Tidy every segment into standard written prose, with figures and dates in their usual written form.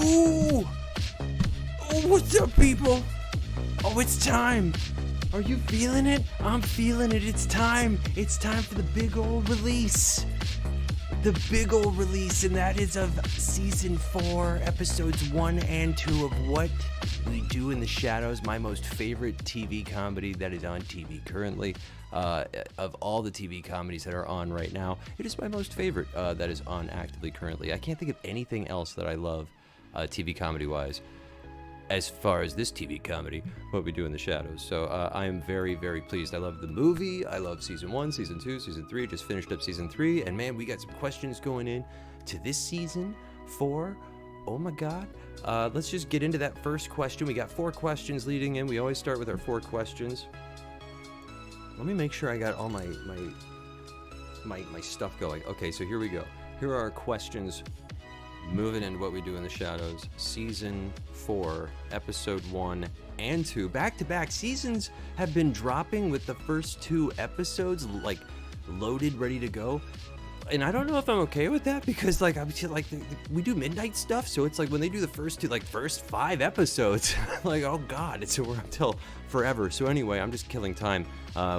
Ooh! Oh, what's up, people? Oh, it's time. Are you feeling it? I'm feeling it. It's time. It's time for the big old release. The big old release, and that is of Season 4, Episodes 1 and 2 of What We Do in the Shadows, my most favorite TV comedy that is on TV currently. Of all the TV comedies that are on right now, it is my most favorite that is on actively currently. I can't think of anything else that I love TV comedy-wise as far as this TV comedy, What We Do in the Shadows. So I am very, very pleased. I love the movie. I love Season 1, Season 2, Season 3. Just finished up Season 3. And man, we got some questions going in to this Season 4. Oh my God. Let's just get into that first question. We got 4 questions leading in. We always start with our 4 questions. Let me make sure I got all my stuff going. Okay, so here we go. Here are our questions. Moving into What We Do in the Shadows, Season 4, Episode 1 and 2. Back-to-back seasons have been dropping with the first 2 episodes, like, loaded, ready to go. And I don't know if I'm okay with that, because, like, we do midnight stuff, so it's like when they do the first 5 episodes, like, oh God, it's we're until forever. So anyway, I'm just killing time.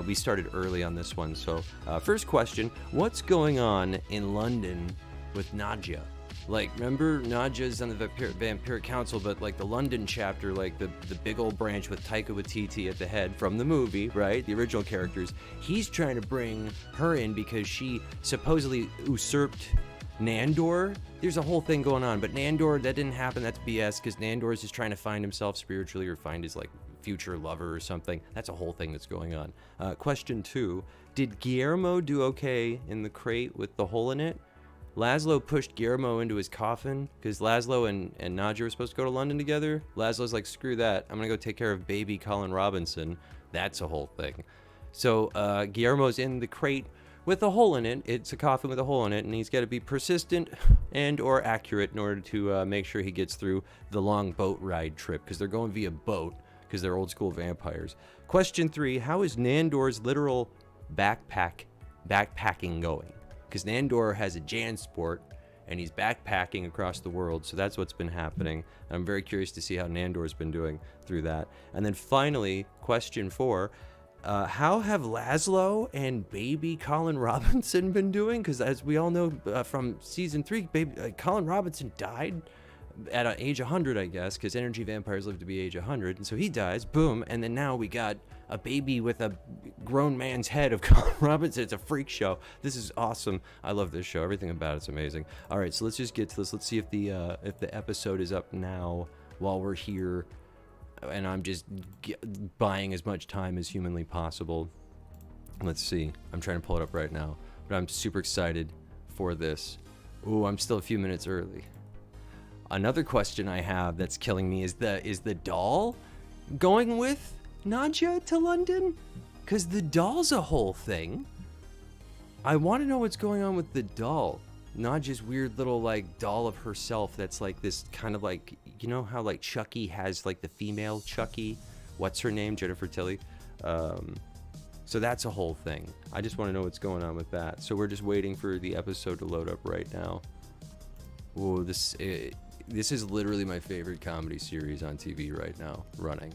We started early on this one. So first question, what's going on in London with Nadja? Like, remember, Nadja's on the Vampiric Council, but, like, the London chapter, like, the big old branch with Taika Waititi at the head from the movie, right? The original characters. He's trying to bring her in because she supposedly usurped Nandor. There's a whole thing going on, but Nandor, that didn't happen. That's BS, because Nandor is just trying to find himself spiritually or find his, like, future lover or something. That's a whole thing that's going on. Question 2. Did Guillermo do okay in the crate with the hole in it? Laszlo pushed Guillermo into his coffin because Laszlo and Nadja were supposed to go to London together. Laszlo's like, screw that. I'm going to go take care of baby Colin Robinson. That's a whole thing. So Guillermo's in the crate with a hole in it. It's a coffin with a hole in it, and he's got to be persistent and or accurate in order to make sure he gets through the long boat ride trip, because they're going via boat because they're old school vampires. Question 3, how is Nandor's literal backpacking going? Because Nandor has a Jansport, and he's backpacking across the world, so that's what's been happening. I'm very curious to see how Nandor's been doing through that. And then finally, question 4, how have Laszlo and baby Colin Robinson been doing? Because as we all know from Season 3, Colin Robinson died at age 100, I guess, because energy vampires live to be age 100, and so he dies, boom, and then now we got a baby with a grown man's head of Colin Robinson. It's a freak show. This is awesome. I love this show. Everything about it's amazing. All right, so let's just get to this. Let's see if the episode is up now while we're here, and I'm just buying as much time as humanly possible. Let's see. I'm trying to pull it up right now, but I'm super excited for this. Ooh, I'm still a few minutes early. Another question I have that's killing me is the doll going with Nadja to London? Because the doll's a whole thing. I want to know what's going on with the doll. Nadja's weird little, like, doll of herself that's like this kind of like, you know how like Chucky has like the female Chucky? What's her name? Jennifer Tilly. So that's a whole thing. I just want to know what's going on with that. So we're just waiting for the episode to load up right now. Whoa, this is literally my favorite comedy series on TV right now, running.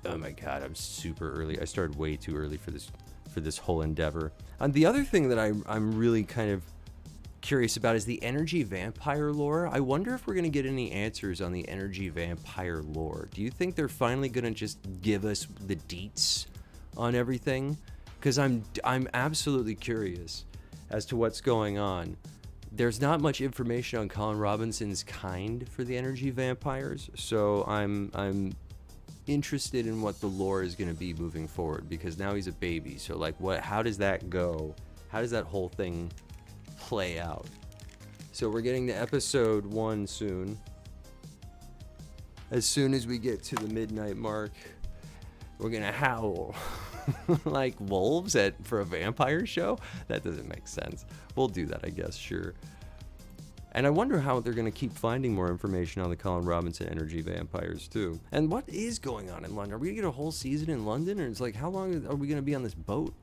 Oh my God, I'm super early. I started way too early for this whole endeavor. And the other thing that I'm really kind of curious about is the energy vampire lore. I wonder if we're going to get any answers on the energy vampire lore. Do you think they're finally going to just give us the deets on everything? Because I'm absolutely curious as to what's going on. There's not much information on Colin Robinson's kind for the energy vampires, so I'm interested in what the lore is going to be moving forward, because now he's a baby. So like, how does that go? How does that whole thing play out? So we're getting to episode 1 soon. As soon as we get to the midnight mark, we're gonna howl like wolves for a vampire show. That doesn't make sense. We'll do that, I guess. Sure. And I wonder how they're going to keep finding more information on the Colin Robinson energy vampires, too. And what is going on in London? Are we going to get a whole season in London? Or it's like, how long are we going to be on this boat?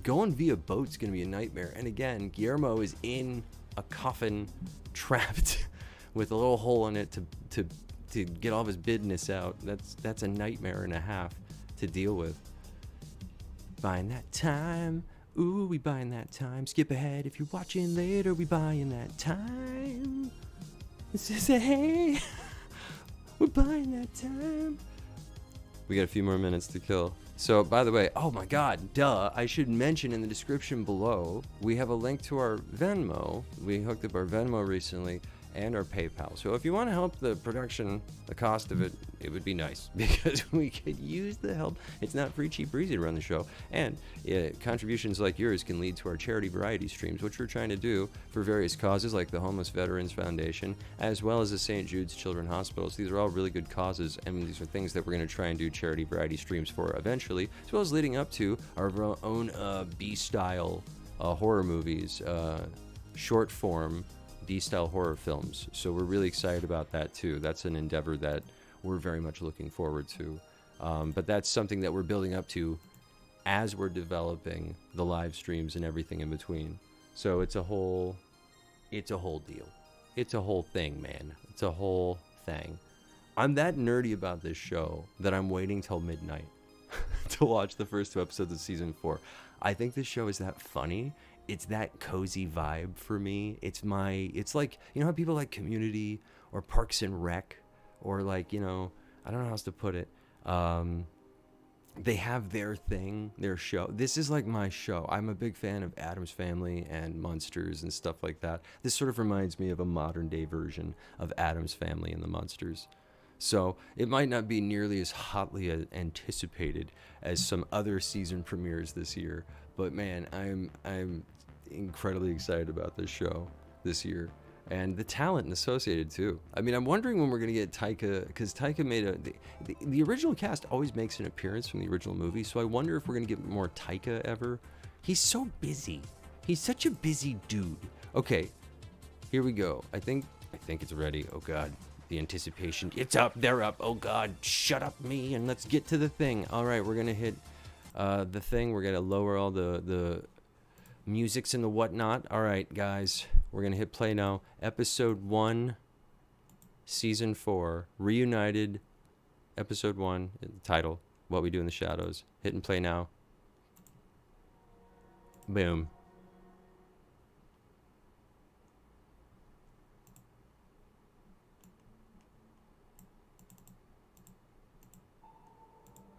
Going via boat's going to be a nightmare. And again, Guillermo is in a coffin trapped with a little hole in it to get all of his business out. That's a nightmare and a half to deal with. Buying that time. Ooh, we buying that time. Skip ahead if you're watching later. We buying that time. This is a hey. We're buying that time. We got a few more minutes to kill. So, by the way, oh my god, duh, I should mention in the description below, we have a link to our Venmo. We hooked up our Venmo recently and our PayPal. So if you want to help the production, the cost of it, it would be nice because we could use the help. It's not free, cheap, breezy to run the show. And contributions like yours can lead to our charity variety streams, which we're trying to do for various causes like the Homeless Veterans Foundation, as well as the St. Jude's Children's Hospitals. These are all really good causes, and these are things that we're going to try and do charity variety streams for eventually, as well as leading up to our own B-style horror movies, short form D-style horror films. So we're really excited about that too. That's an endeavor that we're very much looking forward to. But that's something that we're building up to as we're developing the live streams and everything in between. So it's a whole deal. It's a whole thing, man. It's a whole thing. I'm that nerdy about this show that I'm waiting till midnight to watch the first 2 episodes of season 4. I think this show is that funny. It's that cozy vibe for me. It's like, you know how people like Community or Parks and Rec, or like, you know, I don't know how else to put it. They have their thing, their show. This is like my show. I'm a big fan of Addams Family and Munsters and stuff like that. This sort of reminds me of a modern day version of Addams Family and the Munsters. So it might not be nearly as hotly anticipated as some other season premieres this year, but man, I'm incredibly excited about this show this year, and the talent associated too. I mean, I'm wondering when we're gonna get Taika, because Taika made the original cast always makes an appearance from the original movie, so I wonder if we're gonna get more Taika ever. He's so busy. He's such a busy dude. Okay, here we go. I think it's ready. Oh god. The anticipation. It's up. They're up. Oh god. Shut up me and let's get to the thing. All right, we're gonna hit the thing. We're gonna lower all the musics and the whatnot. All right, guys, we're gonna hit play now. Episode 1, season 4, Reunited. Episode 1, title: What We Do in the Shadows. Hit and play now. Boom.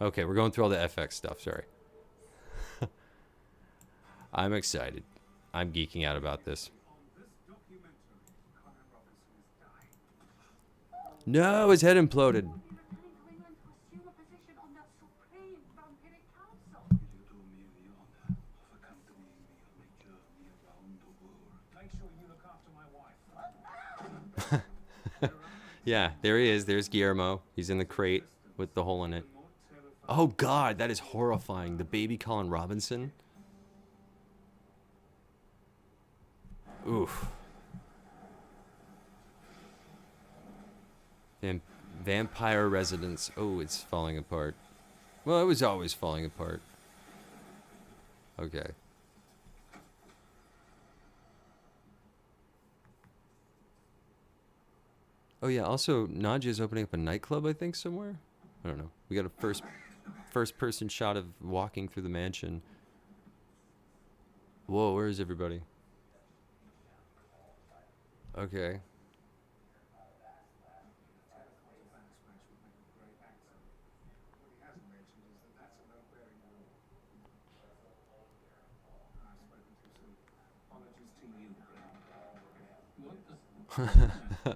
Okay, we're going through all the FX stuff, sorry. I'm excited. I'm geeking out about this. No, his head imploded. Yeah, there he is. There's Guillermo. He's in the crate with the hole in it. Oh god, that is horrifying. The baby Colin Robinson. Oof. Vampire Residence. Oh, it's falling apart. Well, it was always falling apart. Okay. Oh yeah, also Najia's opening up a nightclub, I think, somewhere. I don't know. We got a first person shot of walking through the mansion. Whoa, where is everybody? Okay.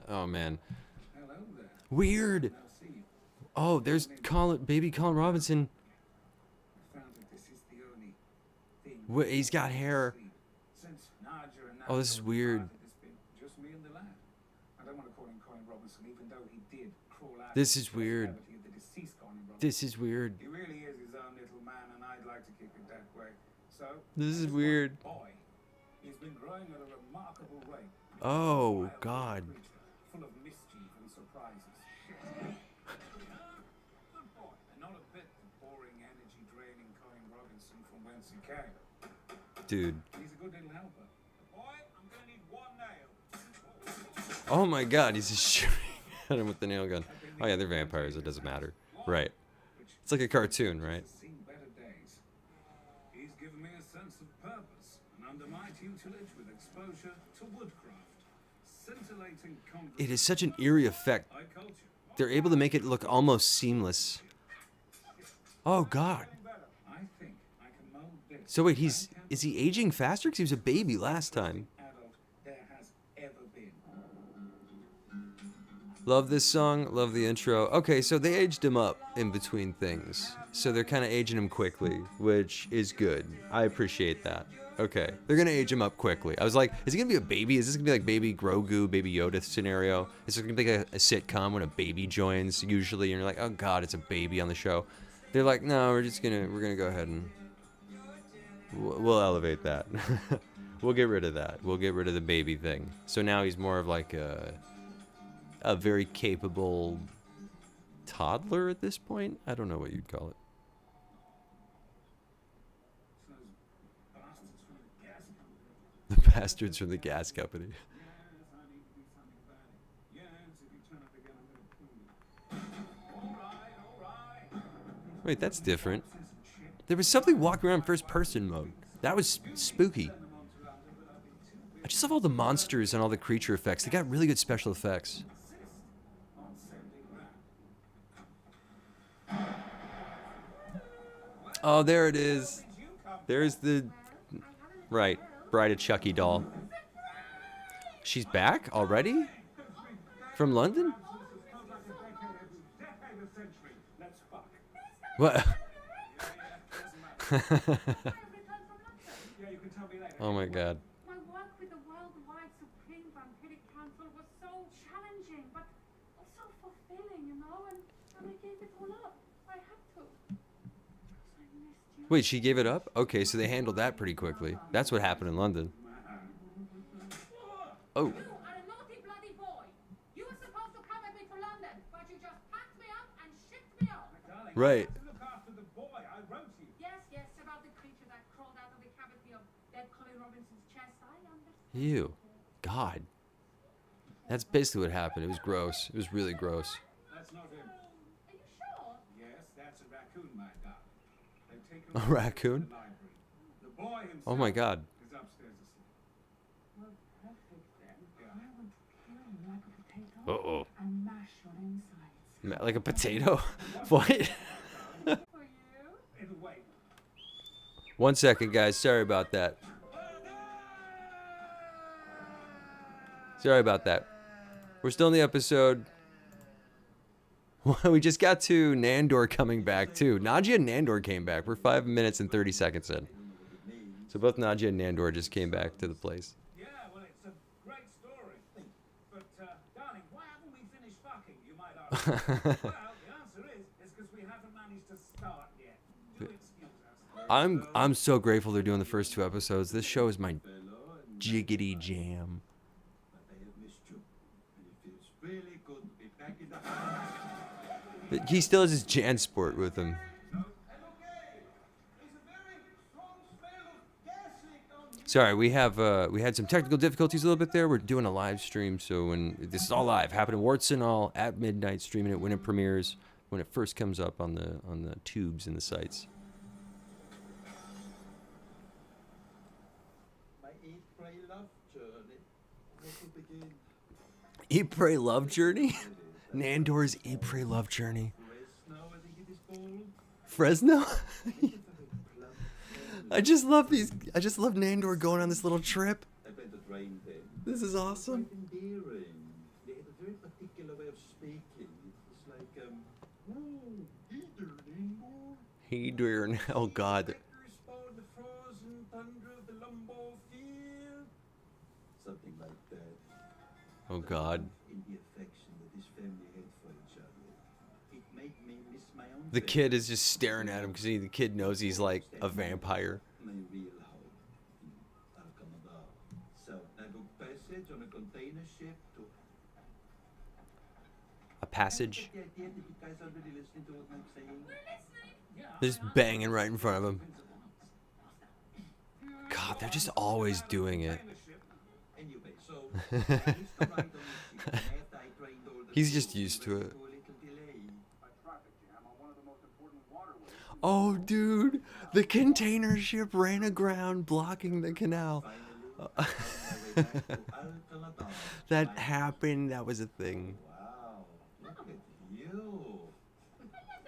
Oh man. Weird. Oh, there's baby Colin Robinson. He's got hair. Oh, this is weird. This is weird. This is weird. He really is his own little man, and I'd like to keep it that way. So this is weird. He's been growing at a remarkable rate. Oh God. Full of mischief and surprises. Good boy, and not a bit the boring, energy-draining Colin Robinson from whence he came. Dude. He's a good little helper. Boy, I'm gonna need one name. Oh my god, he's just shooting at him with the nail gun. Oh yeah, they're vampires. It doesn't matter. Right. It's like a cartoon, right? He's given me a sense of purpose and under my tutelage with exposure to woodcraft. Scintillating It is such an eerie effect. They're able to make it look almost seamless. Oh god. So wait, is he aging faster? Because he was a baby last time. Love this song, love the intro. Okay, so they aged him up in between things. So they're kind of aging him quickly, which is good. I appreciate that. Okay, they're gonna age him up quickly. I was like, is he gonna be a baby? Is this gonna be like Baby Grogu, Baby Yoda scenario? Is this gonna be like a sitcom when a baby joins usually, and you're like, oh god, it's a baby on the show? They're like, no, we're gonna go ahead and we'll elevate that. We'll get rid of that. We'll get rid of the baby thing. So now he's more of like a very capable toddler at this point. I don't know what you'd call it. The bastards from the gas company. Wait, that's different. There was something walking around first person mode. That was spooky. I just love all the monsters and all the creature effects. They got really good special effects. Oh, there it is. There's the... Right. Bride of Chucky doll. She's back already? From London? What? Oh my god. My work with the worldwide Supreme Vampiric Council was so challenging, but also fulfilling, you know, and I gave it all up. I had to. I missed you. Wait, she gave it up? Okay, so they handled that pretty quickly. That's what happened in London. Oh. You are a naughty bloody boy. You were supposed to come with me to London, but you just packed me up and shipped me off. Right. Look after the boy. I wrote you. Yes, about the creature that crawled out of the cavity of dead Colin Robinson's chest. I understand. Ew. God. That's basically what happened. It was gross. It was really gross. That's not him. Are you sure? Yes, that's a raccoon, my darling. They've taken A him raccoon? to the library. The boy himself Oh my god. is upstairs asleep. Well, perfect then. I want to kill you like a potato Uh-oh. and mash your insides. Like a potato? What? For you? It'll wait. 1 second, guys. Sorry about that. Sorry about that. We're still in the episode. We just got to Nandor coming back, too. Nadia and Nandor came back. We're 5 minutes and 30 seconds in. So both Nadia and Nandor just came back to the place. Yeah, well, it's a great story. But, darling, why haven't we finished fucking, you might ask? Well, the answer is because we haven't managed to start yet. Do excuse us. I'm so grateful they're doing the first 2 episodes. This show is my jiggity jam. He still has his Jansport with him. Sorry, we had some technical difficulties a little bit there. We're doing a live stream, so when this is all live, happening warts and all at midnight, streaming it when it premieres, when it first comes up on the tubes and the sites. My Eat, Pray, Love journey will begin. Eat, Pray, Love journey? Nandor's Eat, Pray, Love journey. Fresno, I think it is called. Fresno? I just love Nandor going on this little trip. I bet the train then. This is awesome. Quite endearing. They had a very particular way of speaking. It's like, oh, either anymore. He doing, oh god. The frozen thunder of the Lumbo field. Something like that. Oh god. In the affection that his family had for each other, it made me miss my own The family. kid is just staring at him because the kid knows he's like a vampire. My real home in Alcamada. So I booked passage on a container ship to. A passage. I get the idea that you guys are really listening to what I'm saying. They're just banging right in front of him. God, they're just always doing it. Anyway, so I used to ride on the ship, and after I trained all the He's just crew, we used to ran it. into a little delay. A traffic jam on one of the most important waterways. Oh, dude, the container ship ran aground, blocking the canal. Finally, I found my way back to Alcalabar. That happened. That was a thing. Wow, look at you.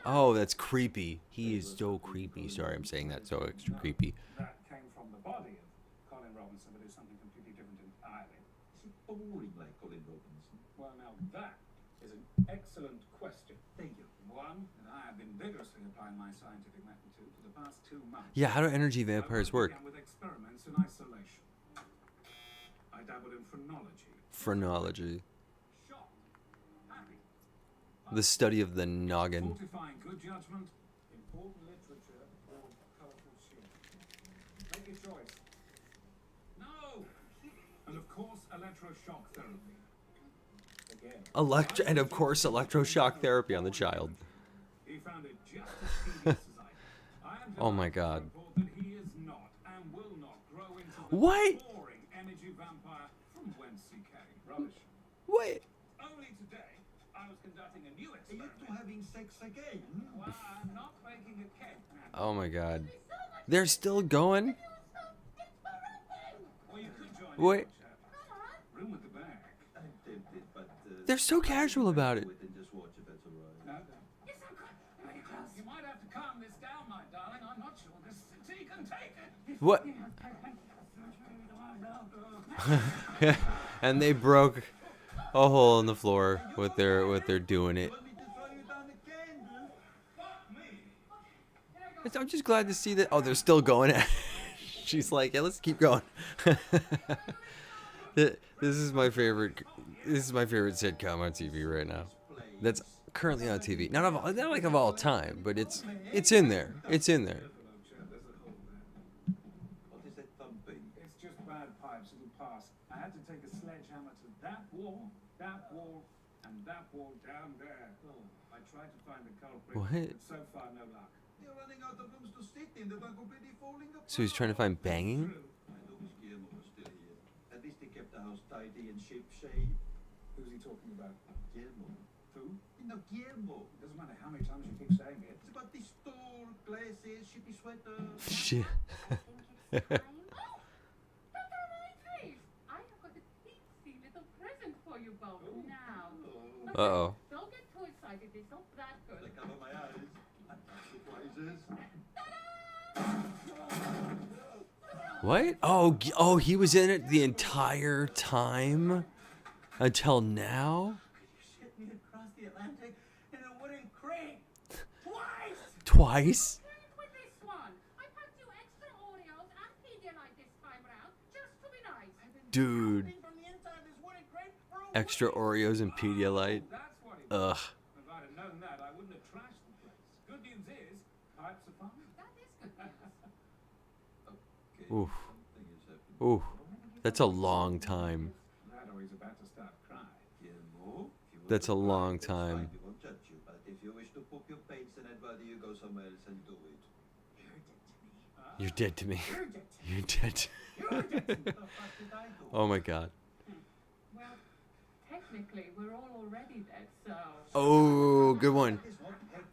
Oh, that's creepy. He is so creepy. Sorry, I'm saying that so extra creepy. That came from the body of Colin Robinson, but it's something completely different entirely. Is it boring like Colin Robinson? Well, now that is an excellent question. Thank you. One that I have been vigorously applying my scientific method to for the past 2 months. Yeah, how do energy I vampires once work? began with experiments in isolation. I dabbled in phrenology. Phrenology. Shocked. Happy. The study of the noggin. Fortifying good judgment, important literature, or colourful shit. Make your choice. No! And of course, electroshock therapy. Again. And of course, electroshock therapy on the child. He found it just as tedious as I did. I am Oh my delighted to God. report that he is not and will not grow into the What? boring energy vampire from whence he came. Rubbish. What? Only today, I was conducting a new Are you experiment. two having sex again? Well, I'm not making a cake, man. Oh my God. They're still going? Well, you could join What? in, chap. Room at the back. I'm tempted, but They're so casual about it. do and just watch if that's alright. No, you might have to calm this down, my darling. I'm not sure this city can take it. What? And they broke a hole in the floor with their doing it. Want me to throw you down a candle? Fuck me. I'm just glad to see that. Oh, they're still going at it. She's like, yeah, let's keep going. This is my favorite. This is my favorite sitcom on TV right now. That's currently on TV. Not like of all time, but it's in there. It's in there. What is that thumping? It's just bad pipes. It'll pass. I had to take a sledgehammer to that wall, and that wall down there. I tried to find the culprit, What? but so far no luck. You're running out of rooms to sit in. The bug already falling apart. So he's trying to find banging. I know Miss Guillermo was still here. At least he kept the house tidy and ship shape. Who's he talking about? Guillermo. Who? No, Guillermo. It doesn't matter how many times you keep saying it. It's about the store, glasses, shippy sweater. Shit. I think it's time. Oh, Dr. Knightley! I have got a teensy little present for you both now. Uh-oh. Don't get too excited. It's not that I good. cover my eyes. I'm not surprises. What? Oh, he was in it the entire time until now. You shipped me across the Atlantic in a wooden crate. Twice! Twice. With this one, I packed you extra Oreos and Pedialyte this time around, just to be nice. Dude. From the inside of this wooden crate for a Extra Oreos and Pedialyte. That's what it Ugh. was. If I'd have known that, I wouldn't have trashed the place. Good news is, pipes are fine. That is good news. Okay, Oof. something has happened. Ooh. That's a long time. That or he's about to start crying. Guillermo, if you want That's to a cry, long that's time. fine, we won't judge you, but if you wish to poop your pants, then I'd rather you go somewhere else and do it. You're dead to me. You're dead. You're dead. What the fuck did I do? Oh my God. Well, technically, we're all already dead, so. Oh, good one.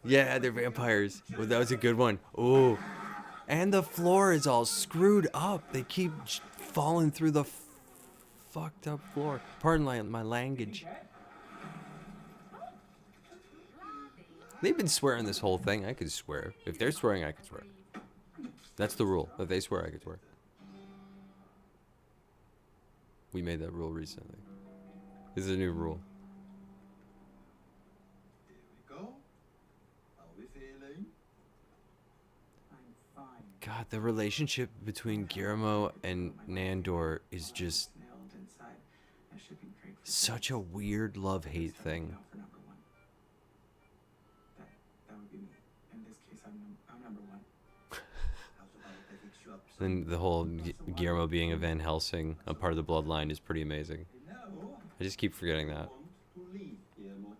Yeah, they're vampires. Well, that was a good one. Oh. And the floor is all screwed up. They keep falling through the fucked up floor. Pardon my language. They've been swearing this whole thing. I could swear. If they're swearing, I could swear. That's the rule. If they swear, I could swear. We made that rule recently. This is a new rule. Here we go. How are we feeling? I'm fine. God, the relationship between Guillermo and Nandor is just Nailed inside a shipping crate for such a weird love-hate thing. for number one. That would be me. In this case, I'm number one. How's about if I fix you up some? Then the whole Guillermo being a Van Helsing, a part of the bloodline, is pretty amazing. No. I just keep forgetting that. Want to leave, Guillermo.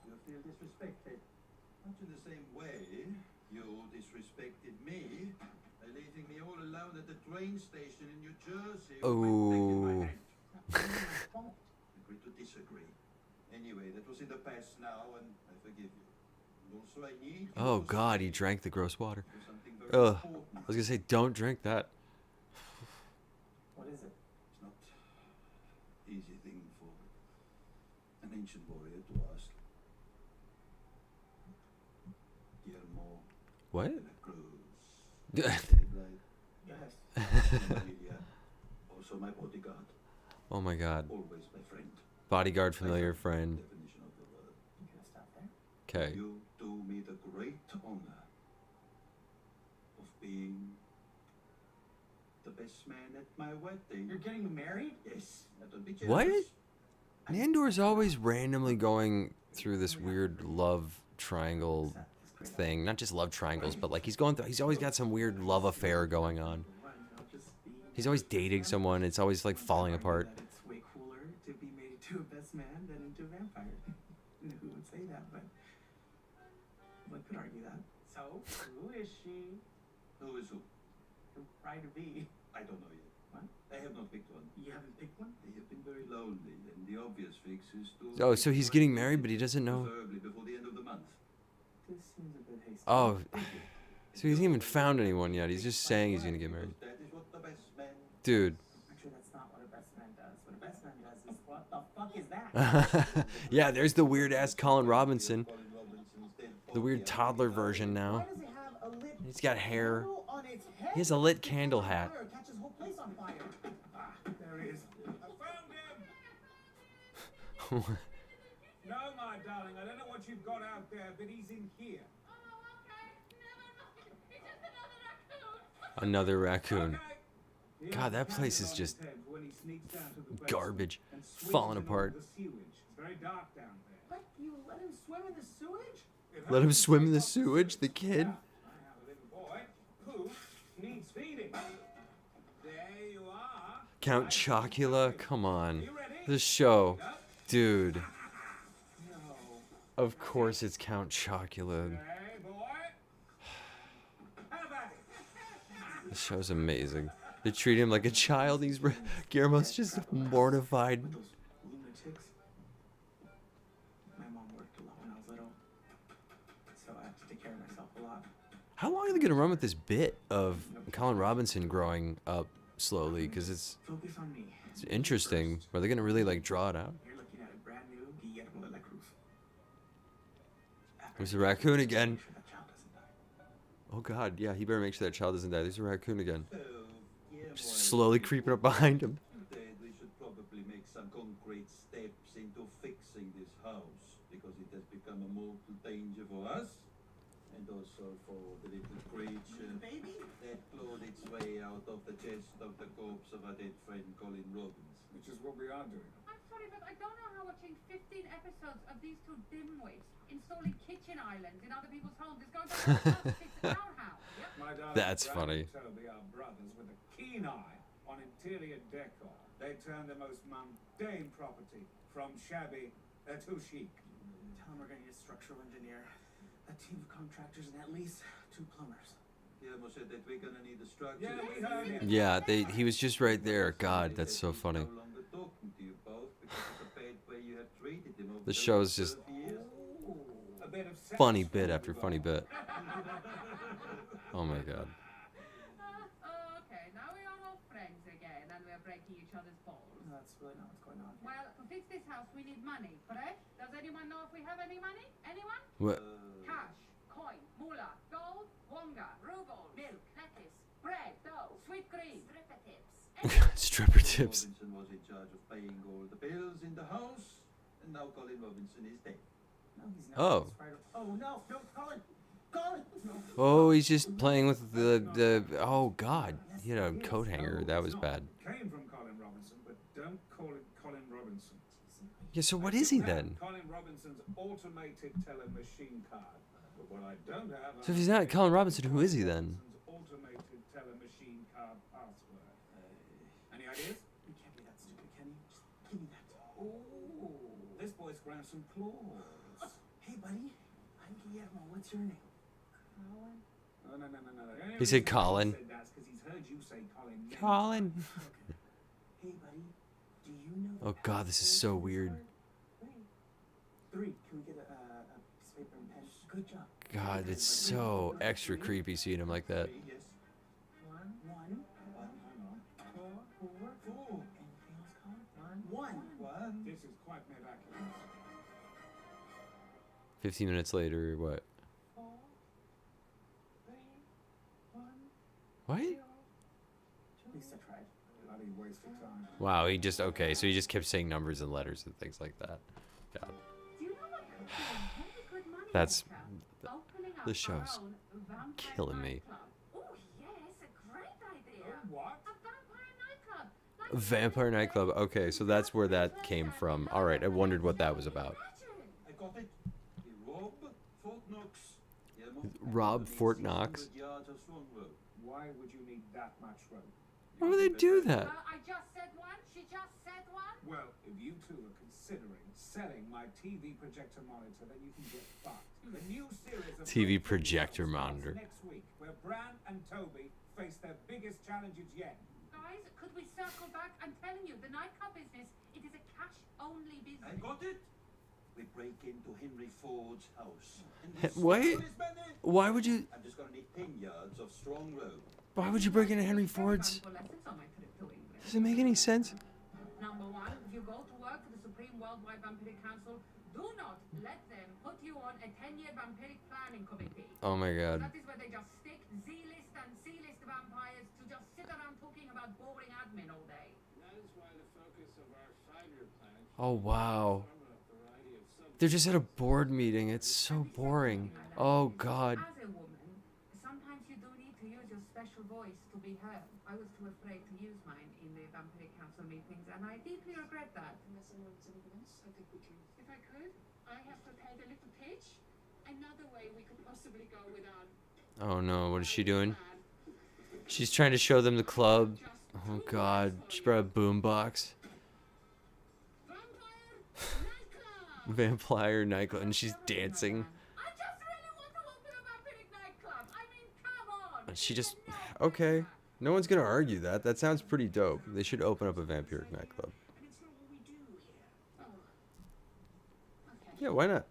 You feel disrespected. Not in the same way you disrespected me by leaving me all alone at the train station in New Jersey. with my neck in my Oh. hand. Agree to disagree. Anyway, that was in the past now, and I forgive you. And also, I need you Oh to God, he stay drank the gross water. for something very Ugh. important. I was gonna say, don't drink that. What is it? It's not easy thing for an ancient warrior to ask. Guillermo What? de la Cruz. Yes. Yes. Familia, also my bodyguard. Oh my God. Always my friend. Bodyguard, familiar friend. Definition of the word. You gonna stop there? Okay. You do me the great honor of being the best man at my wedding. You're getting married? Yes, don't be jealous. What? Nandor's always randomly going through this weird love triangle thing. Not just love triangles, but like he's always got some weird love affair going on. He's always dating someone. It's always like falling apart. That it's way cooler to be made into a best man than into a vampire. Who would say that? But one could argue that. So, who is she? Who is who? The bride to be. I don't know yet. What? I have not picked one. You haven't picked one? They have been very lonely, and the obvious fix is to... Oh, so he's getting married, but he doesn't know. Preferably before the end of the month. This seems a bit hasty. Oh, so he hasn't even found anyone yet. He's just saying he's gonna get married. That is what the best man... Dude. Actually, that's not what a best man does. What a best man does is, what the fuck is that? Yeah, there's the weird ass Colin Robinson. Colin Robinson's dead The weird body. toddler version now. Why does it have a lit He's got hair. candle on its head? He has a lit candle hat. Fire, catches whole place on fire. Ah, there he is. I found him! No, my darling, I don't know what you've got out there, but he's in here. Oh, okay. Never mind. It's just another Another raccoon. raccoon. Okay. He has God, a that place is candle on just his head for when he sneaks down to the basement garbage. and swims Falling in all apart. the sewage. It's very dark down there. What? You let him swim in the sewage? It Let him happens swim in the to be sewage, the kid. Yeah, I have a little boy who needs feeding. There you are. Count Right. Chocula, come on. You ready? The show. Yep. Dude. No. Of course it's Count Chocula. Hey, boy. How about it? The show's amazing. They treat him like a child. Guillermo's just mortified. With those lunatics. My mom worked a lot when I was little, so I have to take care of myself a lot. How long are they gonna run with this bit of Colin Robinson growing up slowly? Because it's Focus on me. interesting. Are they gonna really like draw it out? You're looking at a brand new Guillermo de la Cruz. There's a raccoon again. Make sure that child doesn't die. Oh God, yeah, he better make sure that child doesn't die. There's a raccoon again. So, yeah, Just boy, slowly creeping up behind him. Dad, we should probably make some concrete steps into fixing this house, because it has become a mortal danger for us, and also for the little creature Baby? that clawed its way out of the chest of the corpse of our dead friend Colin Robbins. Which is what we are doing. I'm sorry, but I don't know how watching 15 episodes of these two dimwits installing kitchen islands in other people's homes is going to help us fix the townhouse. Yep. My darling That's Brad funny. and Toby are brothers with a keen eye on interior decor. They turn the most mundane property from shabby to chic. Tell him we're going to need a structural engineer, a team of contractors, and at least 2 plumbers. Guillermo said that we're gonna need a structure. Yeah, we heard him. Yeah, he was just right there. God, that's so funny. No longer talking to you both because of the bad way you have treated him over The show's just 12 years. A bit of sex funny from bit the after bar. funny bit. Oh my God. Okay, now we are all friends again and we're breaking each other's balls. No, that's really not what's going on here. Well, to fix this house, we need money, correct? Does anyone know if we have any money? Anyone? What? Cash, coin, moolah, gold, wonga, ruble, milk, lettuce, bread, dough, sweet cream, stripper tips. Stripper tips. Robinson was in charge of paying all the bills in the house, and now Colin Robinson is dead. No, he's not. Oh. He's right- Oh, no, no, Colin! Colin! No. Oh, he's just playing with the. Oh God, he had a coat hanger. That was bad. Came from Colin Robinson, but don't call it Colin Robinson. Yeah. So what is he then? Colin Robinson's automated teller machine card. But what I don't have. So if he's not Colin Robinson, who is he then? Robinson's automated teller machine card password. Any ideas? You can't be that stupid, can you? Just give me that. Oh, this boy's ground some claws. Hey, buddy. I'm Guillermo. What's your name? Colin? No, no, no, no, no. The only He said reason Colin. Said that's because he's heard you say Colin. Colin. Hey, buddy. Do you you know the Oh God, this is so password weird. for it? Three. Can we get a piece of paper and pen? Good job. God, it's so extra creepy seeing him like that. Three, yes. One. One. Four. Four. Anything else, Colin? One. One. This is quite miraculous. 15 minutes later, what? Four. Three. One. What? At least I tried. Bloody waste of time. Wow, he just, okay, so he just kept saying numbers and letters and things like that. God. Do you know what could be a very good money That's- maker? Opening up this show's our own vampire killing me. nightclub. Oh yes, a great idea. What? A vampire nightclub. Like Vampire nightclub. Okay, so that's where that came from. All right, I wondered what that was about. Imagine. I got it. Rob Fort Knox. Rob Fort Knox? 600 yards of strong road. Why would you need that much rope? Why would they do that? I just said one. She just said one. Well, if you two are considering selling my TV projector monitor, then you can get fucked. The new series of TV Breakthrough projector starts monitor. next week, where Bran and Toby face their biggest challenges yet. Guys, could we circle back? I'm telling you, the nightclub business, it is a cash-only I business. got it. We break into Henry Ford's house. And we What? steal his money. Why would you? I'm just gonna need 10 yards of strong road. Why would you break into Henry Ford's? For lessons on my trip to England. Does it make any sense? Number one, if you go to work for the Supreme Worldwide Vampiric Council, do not let them put you on a 10-year vampiric planning committee. Oh my God. That is where they just stick Z-list and C-list vampires to just sit around talking about boring admin all day. That is why the focus of our 5-year plan Oh wow. from a variety of subjects. They're just at a board meeting. It's so boring. Oh God. As a woman, sometimes you do need to use your special voice to be heard. I was too afraid to use mine in the Vampiric Council meetings, and I deeply regret that. Unless anyone has anything else, I think we can. If I could, I have prepared a little pitch. Another way we could possibly go without. Oh no. What is she doing? She's trying to show them the club. Oh God. She brought a boombox. Vampire nightclub, and she's dancing. I just really want to open a vampiric nightclub. I mean, come on. She just, okay. No one's gonna argue that. That sounds pretty dope. They should open up a vampiric nightclub. And it's not what we do here. Oh. Okay. Yeah, why not?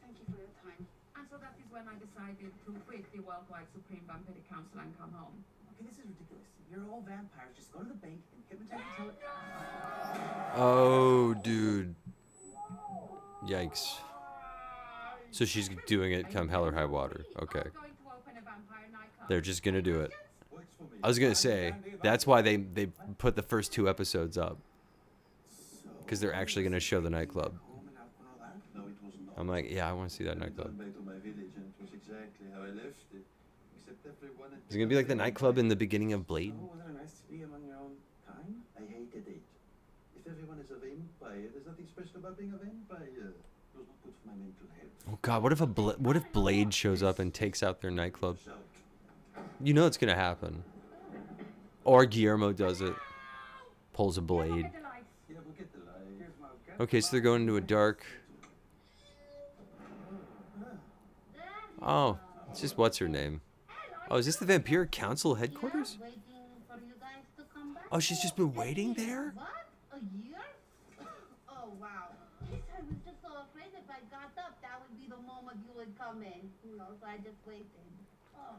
Thank you for your time. And so that is when I decided to quit the Worldwide Supreme Vampiric Council and come home. Okay, this is ridiculous. You're all vampires. Just go to the bank and hypnotize until it. Oh, dude. Yikes. So she's doing it come hell or high water. Okay. I'm going to open a vampire nightclub. They're just gonna do it. Works for me. I was gonna say, that's why they put the first 2 episodes up. Because they're actually gonna show the nightclub. Home and out and all that. No, it was not. I'm like, yeah, I wanna see that I nightclub. went back to my village and it was exactly how I left it. Except everyone had Is it gonna be like the nightclub in the beginning of Blade? Oh, wasn't it nice to be among your own kind? I hated it. If everyone is a vampire, there's nothing special about being a vampire. It was not good for my mental health. Oh God, what if Blade shows up and takes out their nightclub? Shout. You know it's gonna happen. Or Guillermo does it. Pulls a blade. Yeah, we'll get the light. Here's my gut. Okay, so they're going into a dark. Oh, it's just what's her name? Oh, is this the Vampire Council headquarters? Waiting for you guys to come back. Oh, she's just been waiting there? What? A year? Oh wow. Yes, I was just so afraid if I got up, that would be the moment you would come in. You know, so I just waited. Oh.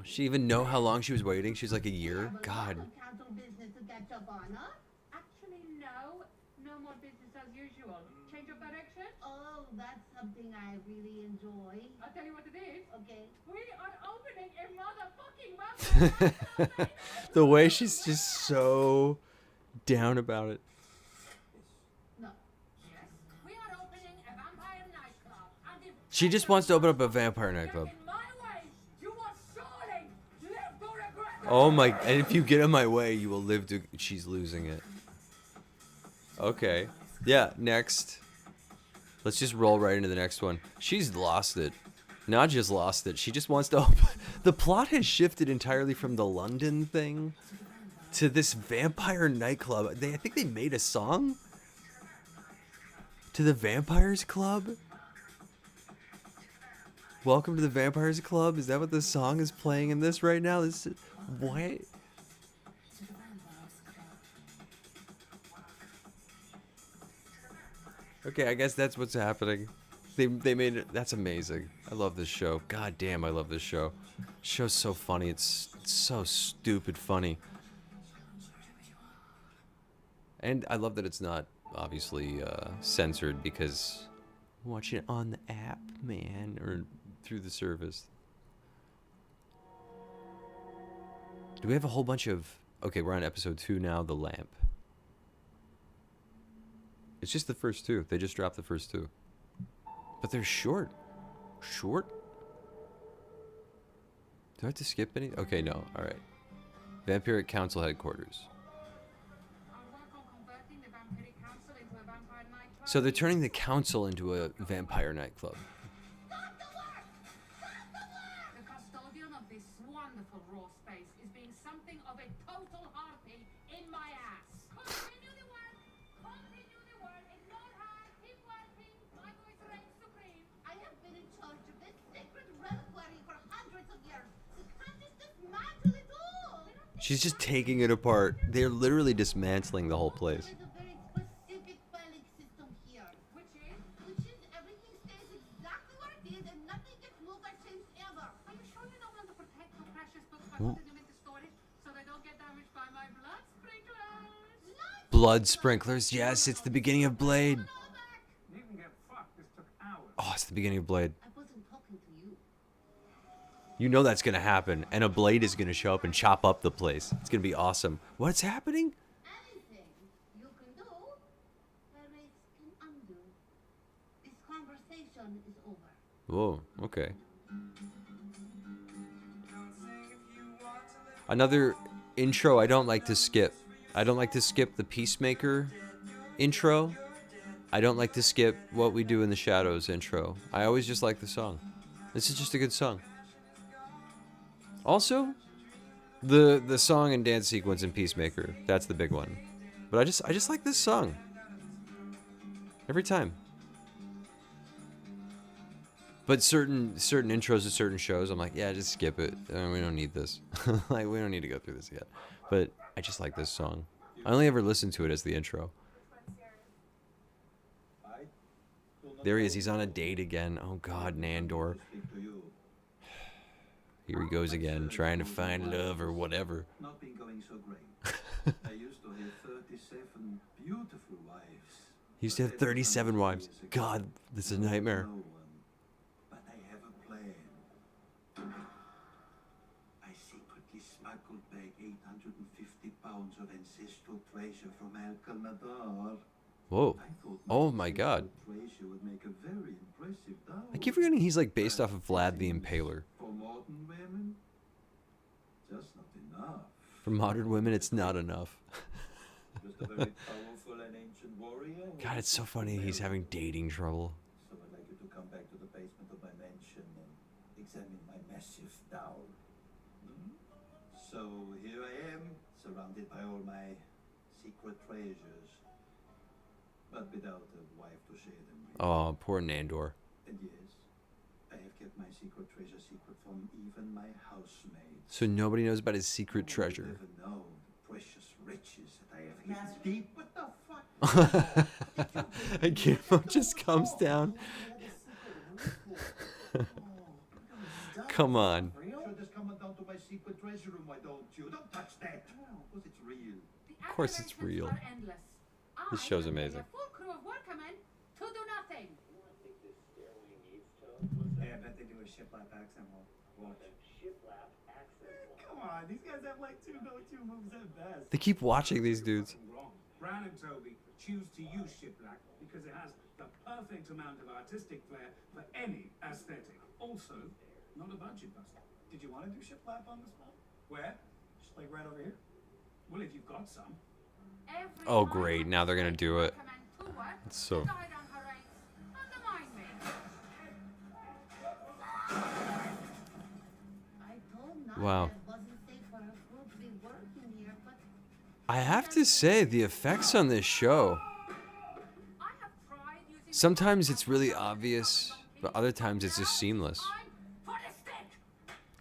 Does she even know how long she was waiting? She's like a year? Have a lot God. of council business to catch up on, huh? Actually, no. No more business as usual. Change of direction? Oh, that's something I really enjoy. I'll tell you what it is. Okay. We are opening a motherfucking vampire. The way she's just so down about it. No. Yes, we are opening a vampire nightclub. And if She just wants to open up a vampire nightclub. in my way, you will surely live to regret it. Oh my, and if you get in my way, you will live to, she's losing it. Okay. Yeah, next. Let's just roll right into the next one. She's lost it. Not just lost it, she just wants to open. The plot has shifted entirely from the London thing to this vampire nightclub. I think they made a song to the Vampires Club. Welcome to the Vampires Club. Is that what the song is playing in this right now? This is, what? Okay, I guess that's what's happening. They made it. That's amazing. I love this show. God damn, I love this show. Show's so funny. It's so stupid funny. And I love that it's not obviously censored because I'm watching it on the app, man, or through the service. Do we have a whole bunch of... Okay, we're on episode 2 now, The Lamp. It's just the first 2. They just dropped the first 2. But they're short. Short? Do I have to skip any? Okay, no. Alright. Vampiric Council Headquarters. So they're turning the council into a vampire nightclub. Stop the work! Stop the work! The custodian of this wonderful raw space is being something of a total harpy in my ass. Continue the work! Continue the work! Ignore her! Keep working! My voice reigns supreme! I have been in charge of this sacred reliquary for hundreds of years. You can't just dismantle it all! She's just taking it apart. They're literally dismantling the whole place. There's a very specific filing system here. Which is everything stays exactly where it is and nothing gets moved or changed ever. Are you sure you don't want to protect your precious books by putting them into storage so they don't get damaged by my blood sprinklers? Blood sprinklers. Yes, it's the beginning of Blade. You can get fucked. This took hours. Oh, it's the beginning of Blade. I wasn't talking to you. You know that's gonna happen, and a blade is gonna show up and chop up the place. It's gonna be awesome. What's happening? Anything you can do, erase can undo. This conversation is over. Whoa, okay. Another intro I don't like to skip. I don't like to skip the Peacemaker intro. I don't like to skip What We Do in the Shadows intro. I always just like the song. This is just a good song. Also, the song and dance sequence in Peacemaker, that's the big one. But I just like this song. Every time. But certain intros to certain shows, I'm like, yeah, just skip it. We don't need this. Like, we don't need to go through this yet. But I just like this song. I only ever listen to it as the intro. There he is. He's on a date again. Oh, God, Nandor. Here he goes again, trying to find love or whatever. Not been going so great. I used to have 37 beautiful wives. He used to have 37 wives. God, this is a nightmare. No one. But I have a plan. I secretly smuggled back 850 pounds of ancestral treasure from Alcanadar. Whoa. I thought Oh my God. treasure would make a very impressive doll. I keep forgetting he's like based off of Vlad the Impaler. For modern women, just not enough. For modern women, it's not enough. Just a very powerful and ancient warrior. God, it's so funny he's having dating trouble. So I'd like you to come back to the basement of my mansion and examine my massive doll. So here I am, surrounded by all my secret treasures, but without a wife to share them with. Oh, poor Nandor. And yes, I have kept my secret treasure secret from even my housemates. So nobody knows about his secret Who would treasure. ever know the precious riches that I have hidden deep? What the fuck? And Guillermo just comes down. Come on. Sure, just come on down to my secret treasure room, why don't you? Don't touch that. Because it's real. Of course it's real. This show's amazing. A full crew of workmen to do nothing. Yeah, I bet they do a shiplap accent. Watch. Come on, these guys have like two go-to moves at best. They keep watching these dudes. Wrong. Brown and Toby choose to use shiplap because it has the perfect amount of artistic flair for any aesthetic. Also, not a budget buster. Did you want to do shiplap on the spot? Where? Just like right over here? Well, if you've got some. Every Oh, great. Now they're gonna do it. workman to work, It's so- died on her rights. Undermine me. I told Nadia Wow. it wasn't safe for her crew to be working here, but I have to say, the effects on this show, I have tried using sometimes it's really obvious, but other times it's just seamless. time for the stick.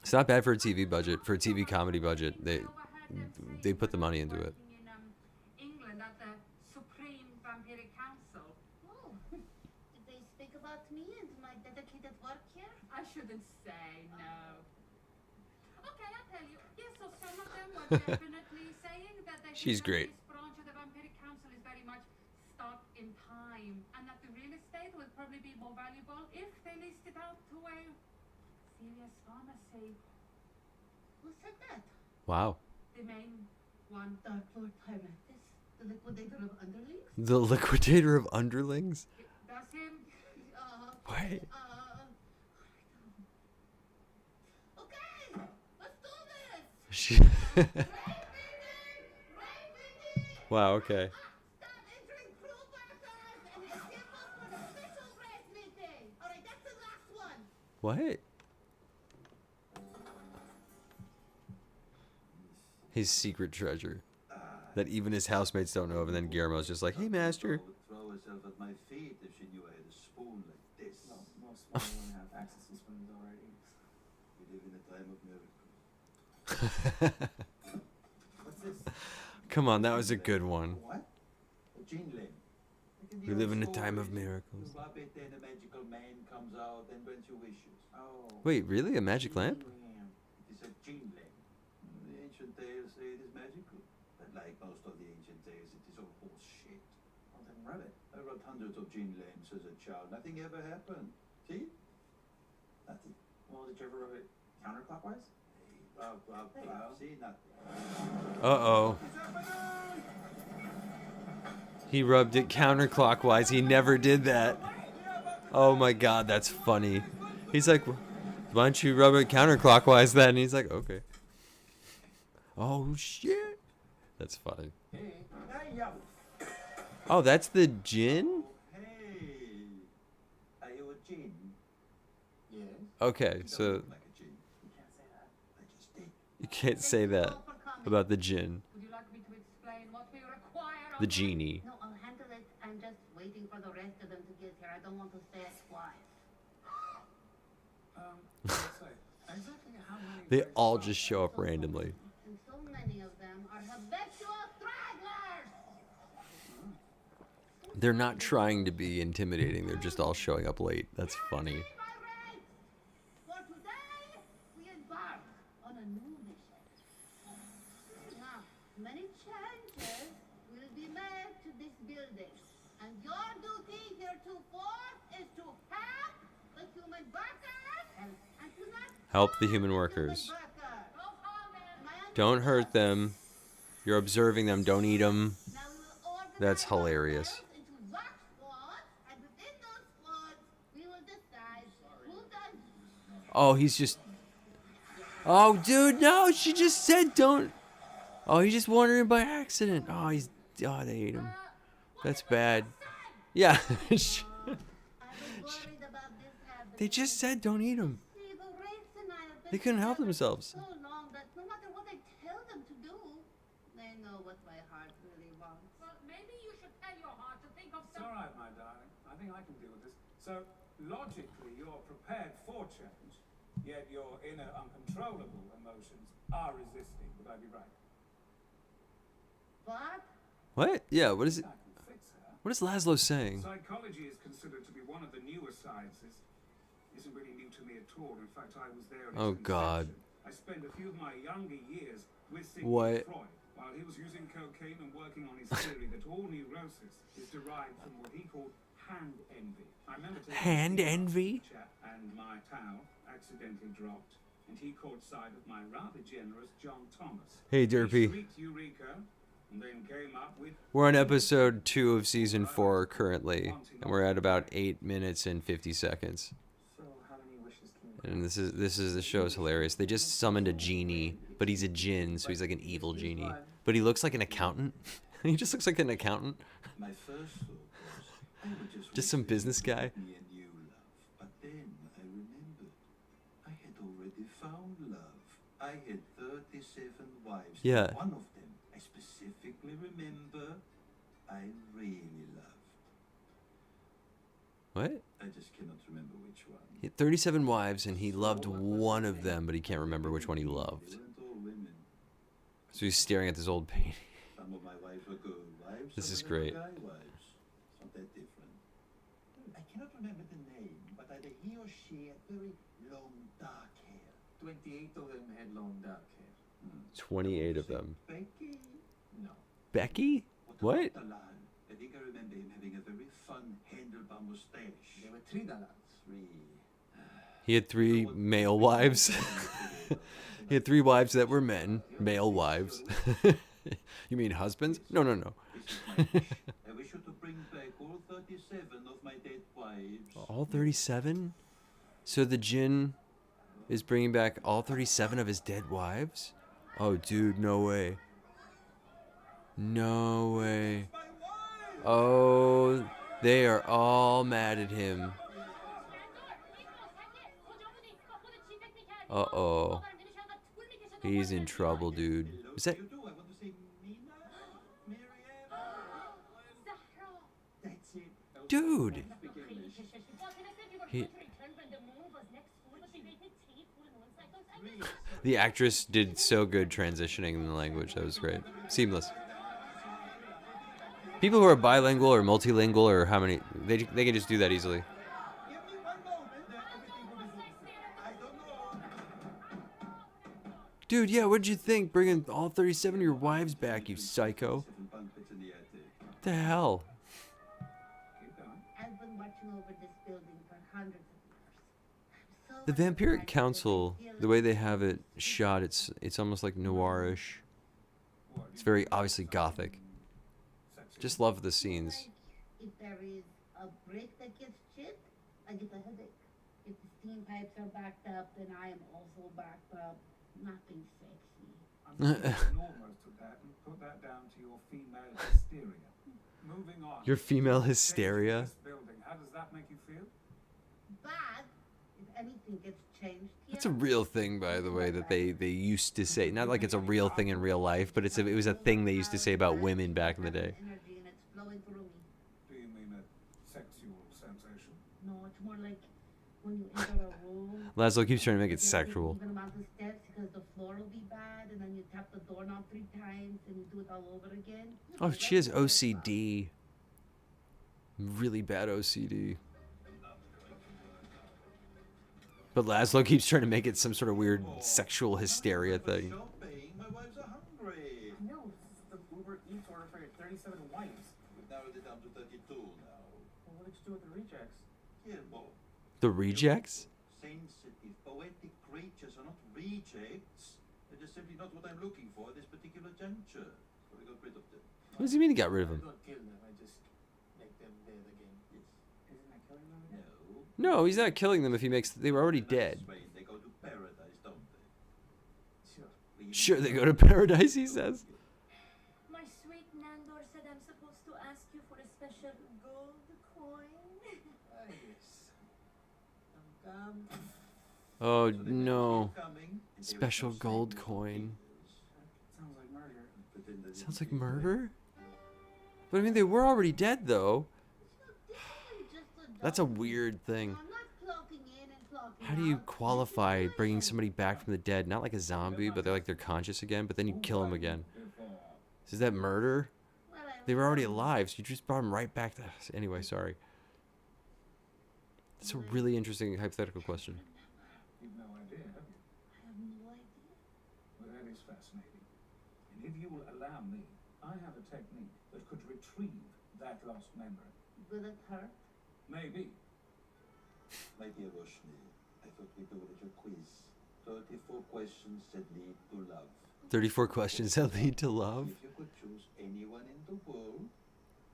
It's not bad for a TV budget, for a TV comedy budget. They put the money into it. Working in England at the Supreme Vampiric Council. oh, I shouldn't say no. Okay, I'll tell you. Yes, so some of them were definitely saying that they She's think that great. this branch of the Vampiric Council is very much stuck in time, and that the real estate would probably be more valuable if they leased it out to a serious pharmacy. Who said that? Wow. The main one. Dark Lord Timatis, the liquidator of underlings? The liquidator of underlings? That's him. Wait. Okay, let's do this! She. Right meeting! Right meeting! Wow, okay. Stop entering crew workers and escape us for the special race meeting! Alright, that's the last one! What? His secret treasure that even his housemates don't know of, and then Guillermo's just like, "Hey, master." Would throw herself at my feet if she knew I had a spoon like this. No, most women have access to spoons already. We live in a time of miracles. What's this? Come on, that was a good one. What? A gin lamp. We live in a time of miracles. You rub it, then a magical man comes out and grants you wishes. Oh. Wait, really? A magic lamp? It is a gin lamp. The ancient tales say it is magical. But like most of the ancient tales, it is all bullshit. Well, then rub it. I rubbed hundreds of gin lamps as a child. Nothing ever happened. See? Nothing. Well, did you ever rub it counterclockwise? Hey, rub, There you go. see? Nothing. Uh-oh. He rubbed it counterclockwise. He never did that. Oh my god, that's funny. He's like, why don't you rub it counterclockwise then? And he's like, okay. Oh shit. That's funny. Hey, yo. Oh, that's the gin? Hey, are you a gin? Yes. Okay, You don't so look like a gin. You can't say that. I just did. you can't say that about the gin. Would you like me to explain what we require? The genie. No, I'll handle it. I'm just waiting for the rest of them to get here. I don't want to stay quiet. Let's say, exactly how many They drinks all are just show up randomly. And so many of them are habitual stragglers! They're not trying to be intimidating. They're just all showing up late. That's funny. For today, we embark on a new mission. Now, many changes will be made to this building. And your duty heretofore is to help the human workers and to not Help the harm human the workers. human workers. Am I Don't hurt them. You're observing them. Don't eat them. Now we will organize That's hilarious. ourselves into work squads, and within those squads, we will decide who does. Oh, he's just. Oh, dude, no. She just said don't. Oh, he just wandered in by accident. Oh, he's. Oh, they ate him. That's bad. Yeah. I was worried about this happening. They just said don't eat him. See, the Wraiths and I have been They couldn't help together themselves. so long that no matter what I tell them to do, they know what my heart really wants. Well, maybe you should tell your heart to think of It's some. all right, my darling. I think I can deal with this. So, logically, you're prepared for change, yet your inner uncontrollable emotions are resisting. Would I be right? But What? Yeah. What is it? I can fix her. What is Laszlo saying? Psychology is considered to be one of the newer sciences. Isn't really new to me at all. In fact, I was there at its Oh, God. inception. I spent a few of my younger years with Sigmund What? Freud while he was using cocaine and working on his theory that all neurosis is derived from what he called hand envy. I remember taking Hand a cigarette envy? chat and my towel accidentally dropped, and he caught sight of my rather generous John Thomas. Hey, He Derpy. shrieked Eureka, and then came up with We're on episode 2 of season 4 currently, and we're at about 8 minutes and 50 seconds. So, how many wishes can you And this is the show's hilarious. They just summoned a genie, but he's a djinn, so he's like an evil genie. But he looks like an accountant. He just looks like an accountant. My first thought was, I would just Just some wish they business would guy. give me a new love. But then I remembered, I had already found love. I had 37 wives. Yeah. And one of them, I specifically remember, I really loved. What? I just cannot remember which one. He had 37 wives, and he loved one of them, but he can't remember which one he loved. They weren't all women. So he's staring at this old painting. Some of my wives were girl wives. This some is of them were great. Guy wives. It's not that different. I cannot remember the name, but either he or she had very 28 of them had long dark hair. 28 of them. Becky? No. Becky? What? About Dalal? I think I remember him having a very fun handlebar mustache. There were 3 Dalals. 3. He had 3 male wives. He had 3 wives that were men. Male wives. You mean husbands? No, no, no. This is my wish. I wish you to bring back all 37 of my dead wives. All 37? So the Jinn is bringing back all 37 of his dead wives? Oh, dude, no way. No way. Oh, they are all mad at him. Uh-oh. He's in trouble, dude. Is that... You do? I want to say Mina? Miriam? That's it. Dude! Speak English. He... The actress did so good transitioning in the language. That was great. Seamless. People who are bilingual or multilingual or how many... They can just do that easily. Give me one moment. Everything will be good. I don't know. Dude, yeah, what'd you think? Bringing all 37 of your wives back, you psycho. 7 bunk beds in the attic. What the hell? Keep going. I've been watching over this building for hundreds of years. The Vampiric Council, the way they have it shot, it's almost like noirish. It's very obviously gothic. Just love the scenes. If there is a brick that gets chipped, I get a headache. If the steam pipes are backed up, then I am also backed up. Nothing sexy. I'm going to ignore most of that and put that down to your female hysteria. Moving on. Your female Change hysteria? this building. How does that make you feel? Bad. If anything gets changed here. That's a real thing, by the way, that they used to say. Not like it's a real thing in real life, but it was a thing they used to say about women back in the day. Energy and it's flowing through me. Do you mean a sexual sensation? No, it's more like when you enter a room. Laszlo keeps trying to make you it take sexual. Even amount of steps because the floor will be bad, and then you tap the doorknob 3 times and you do it all over again. Oh, she has OCD. Really bad OCD. But Laszlo keeps trying to make it some sort of weird sexual hysteria thing. Shopping. My wives are hungry. No, this is the Uber Eats order for your 37 wives. We've narrowed it down to 32 now. Well, what did you do with the rejects? Gilbo. The rejects? Sensitive, poetic creatures are not rejects. They're just simply not what I'm looking for at this particular juncture. So I got rid of them. What does he mean he got rid of I them? don't kill them, I just make them dead again. Yes. Isn't that killing them again? No. No, he's not killing them if he makes... They were already dead. That's right. They go to paradise, don't they? Sure. We- Sure, they go to paradise, he says. My sweet Nandor said I'm supposed to ask you for a special gold coin. Ah, yes. Come. Oh, So they no. keep coming, and they will Special start gold saying coin. Sounds like murder. But then they Sounds didn't like say that. murder? But I mean, they were already dead, though. That's a weird thing. I'm not clocking in and clocking How do you out. qualify bringing somebody back from the dead? Not like a zombie, but they're conscious again, but then you kill them again. Is that murder? Well, I They were already alive, so you just brought them right back to... Anyway, sorry. That's a really interesting hypothetical question. You've no idea, have you? I have no idea. Well, that is fascinating. And if you will allow me, I have a technique that could retrieve that lost memory. Will it hurt? Maybe. My dear Roshni, I thought we'd do a little quiz. 34 questions that lead to love. 34 questions that lead to love? If you could choose anyone in the world,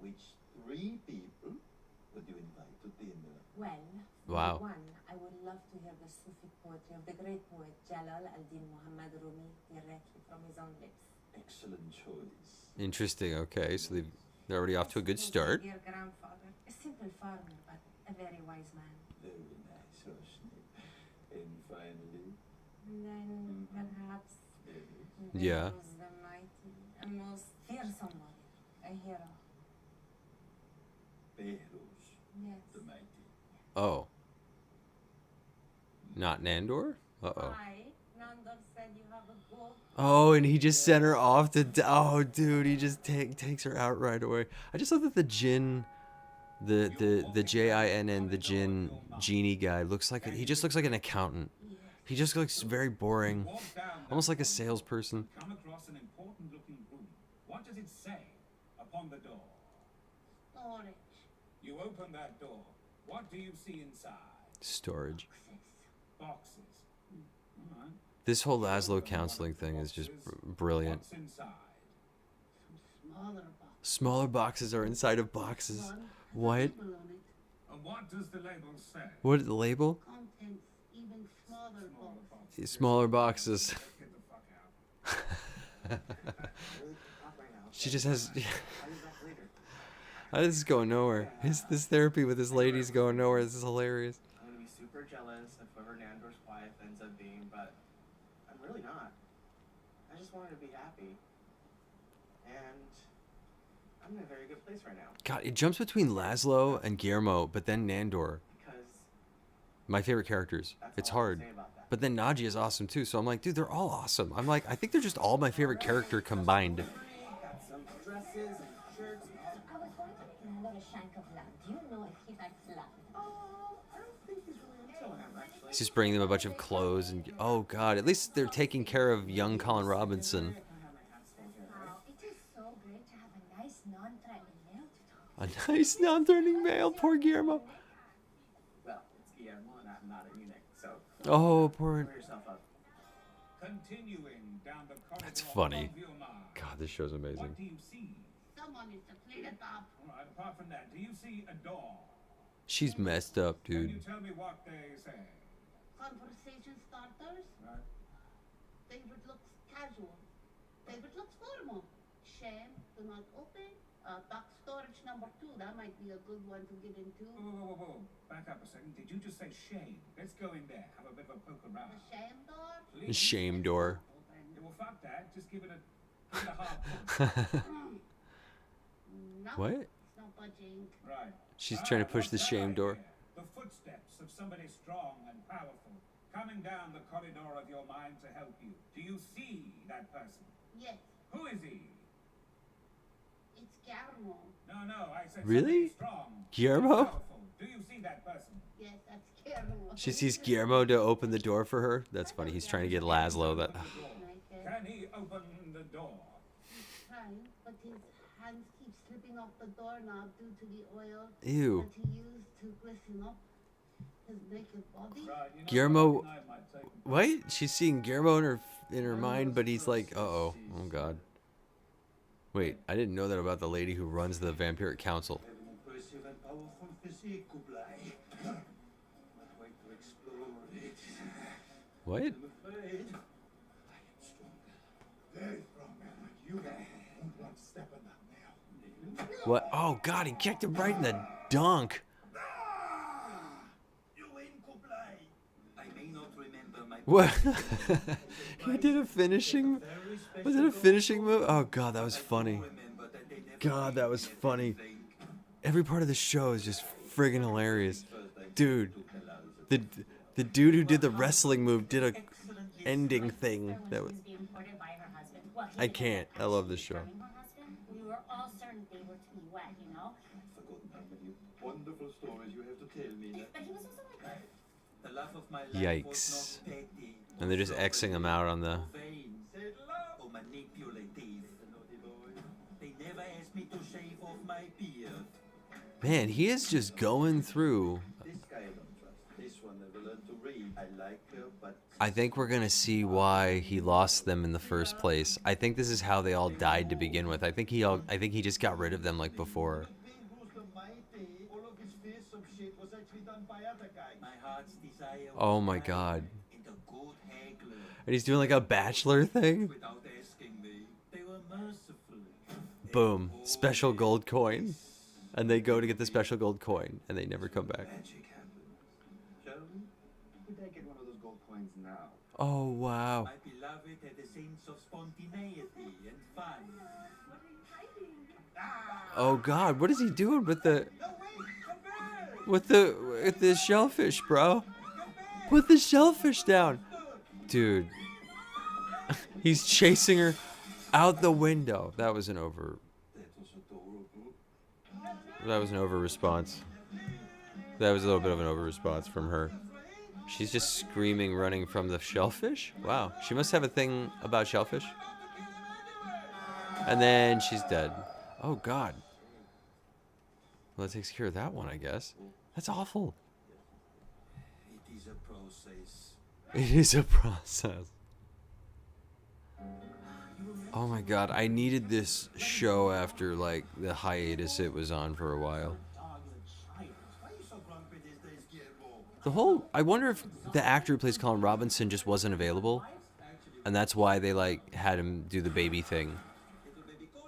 which 3 people would you invite to dinner? Well, for Wow. one, I would love to hear the Sufi poetry of the great poet Jalal al-Din Muhammad Rumi directly from his own lips. Excellent choice. Interesting, okay, so they're already off to a good His start. dear grandfather, a simple farmer, but a very wise man. Very nice, Roshni. And finally, And then perhaps Yeah. Behruz the mighty, a most fearsome warrior, a hero. Behruz, Yes. the mighty. Oh. Not Nandor? Uh-oh. Why? Nandor said you have a gold. Oh, and he just sent her off to... Oh, dude, he just takes her out right away. I just love that the Jinn... The Jinn, the Jinn genie guy, he just looks like an accountant. He just looks very boring, Walk down almost that like a corridor salesperson. and come across an important-looking room. What does it say upon the door? Storage. You open that door. What do you see inside? Storage. Boxes. All right. This whole Laszlo counseling thing is just brilliant. What's inside? Some smaller box. Smaller boxes are inside of boxes. One What? label on it. And what does the label say? What the label? Contents even smaller box. Smaller boxes. Let's get the fuck out. She just has. This is going nowhere. This therapy with this lady's going nowhere. This is hilarious. I'm gonna be super jealous of whoever Nandor's wife ends up being, but I'm really not. I just want her to be happy. And I'm in a very good place right now. God, it jumps between Laszlo and Guillermo, but then Nandor. Because My favorite characters. that's It's all I have hard. to say about that. But then Naji is awesome too. So I'm like, dude, they're all awesome. I'm like, I think they're just all my favorite character combined. Got some dresses and shirts and all. I was going to make another shank of lamb. Do you know if he likes lamb? Oh, I don't think he's really into him, actually. He's just bringing them a bunch of clothes and oh god, at least they're taking care of young Colin Robinson. I have my hat stand here, right? Wow, it is so great to have a nice non-threatening male to talk A nice non-threatening male, poor Guillermo. Well, it's Guillermo and I'm not a eunuch, so Oh, poor. pour yourself up. Continuing down the corridor. That's funny. above your mind. God, this show's amazing. What do you see? Someone is to clean it up. All right. Apart from that, do you see a door? She's messed up, Can you dude. tell me what they say? Conversation starters. Right. David looks casual. David looks formal. Shame, do not open. Box storage number 2. That might be a good one to get into. Whoa. Back up a second. Did you just say shame? Let's go in there. Have a bit of a poke around. The shame door. The Please. shame door. Open. Yeah, well, fuck that. Just give it a hard push. No. What? It's not budging. Right. She's trying to push the what's that shame I door. hear? The footsteps of somebody strong and powerful coming down the corridor of your mind to help you. Do you see that person? Yes, Who is he? it's Guillermo. No, I said Really? somebody strong. Guillermo? and powerful. Do you see that person? Yes, that's Guillermo. She sees Guillermo to open the door for her. That's funny. He's trying to get Laszlo. That. Can he open the door? Trying, but his hands keep slipping off the doorknob due to the oil Ew. that he used to glisten up his naked body. Right, you know, Guillermo- what? I might take him. What? She's seeing Guillermo in her mind, but he's like, uh-oh. Oh god. Wait, I didn't know that about the lady who runs the Vampiric Council. Have an impressive and powerful physique, Kublai. Can't wait to explore it. What? I'm afraid I am stronger. Very stronger. You won't want to step on that nail. What? Oh god, he kicked him right in the dunk. You win, Kublai. I may not remember my What? He did a finishing. Was it a finishing move? Oh god, that was funny. God, that was funny. Every part of the show is just friggin' hilarious. Dude, the dude who did the wrestling move did a ending thing that was. be imported by her husband. Well, he I didn't can't. I love this show. becoming her husband. We were all certain they were to be wed, you know? Forgotten how many wonderful stories you have to tell me. But he was also like, The love of my life Yikes. was not petty, And they're just Xing him out on the. vain, or manipulative. They never asked me to shave off my beard. Man, he is just going through. This guy I don't trust. This one never learned to read. I like her, but I think we're gonna see why he lost them in the first place. I think this is how they all died to begin with. I think he just got rid of them like before. being Bruce the Mighty, all of his fearsome shit was actually done by other guys. My heart's desire was Oh my mine, god. and a good haggler. And he's doing like a bachelor thing. Without asking me, they were merciful. Boom. Special gold coin. And they go to get the special gold coin and they never come back. Magic happened. Shall we? Could I get one of those gold coins now? Oh wow. My beloved had a sense of spontaneity and fun. Oh god, what is he doing with the with the shellfish, bro? Put the shellfish down. Dude. He's chasing her out the window. That was an over response. That was a little bit of an over response from her. She's just screaming, running from the shellfish. Wow, she must have a thing about shellfish. And then she's dead. Oh God. Well, that takes care of that one, I guess. That's awful. It is a process. It is a process. Oh my God, I needed this show after like the hiatus it was on for a while. Why are you so grumpy these days, Guillermo? The whole, I wonder if the actor who plays Colin Robinson just wasn't available, and that's why they like had him do the baby thing.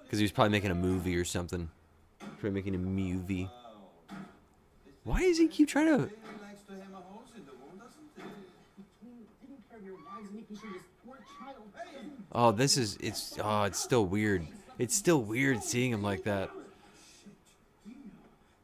Because he was probably making a movie or something. Probably making a movie. Why does he keep trying to? He likes to hammer holes in the wall, doesn't he? Taking care of your wives and making sure this poor child. Oh, this is, it's still weird. It's still weird seeing him like that. Do you know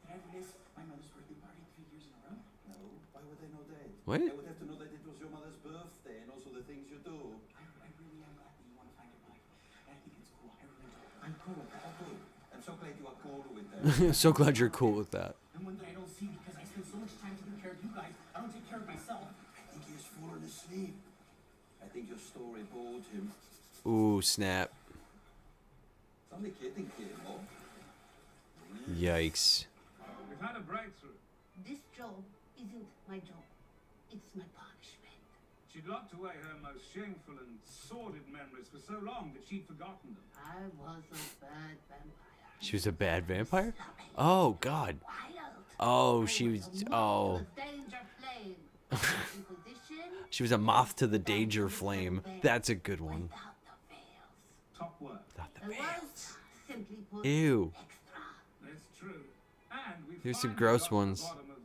that I've missed my mother's birthday party 3 years in a row? No, why would they know that? What? They would have to know that it was your mother's birthday and also the things you do. I really am glad that you want to find your wife. And I think it's cool. I really do. I'm cool with that. Okay, I'm so glad you are cool with that. So glad you're cool with that. And one that I don't see because I spend so much time taking care of you guys. I don't take care of myself. I think he has fallen asleep. I think your story bored him. Ooh, snap. It's only kidding, Guillermo. Yikes. We've had a breakthrough. This job isn't my job. It's my punishment. She'd locked away her most shameful and sordid memories for so long that she'd forgotten them. I was a bad vampire. She was a bad vampire? Oh, God. Wild. Oh, she was, oh. Danger flame. Inquisition. She was a moth to the danger flame. That's a good one. Without the veils. Top work. Not the The veils. worst, simply put, Ew. extra. That's true. And we've Here's some finally gross got to ones. the bottom of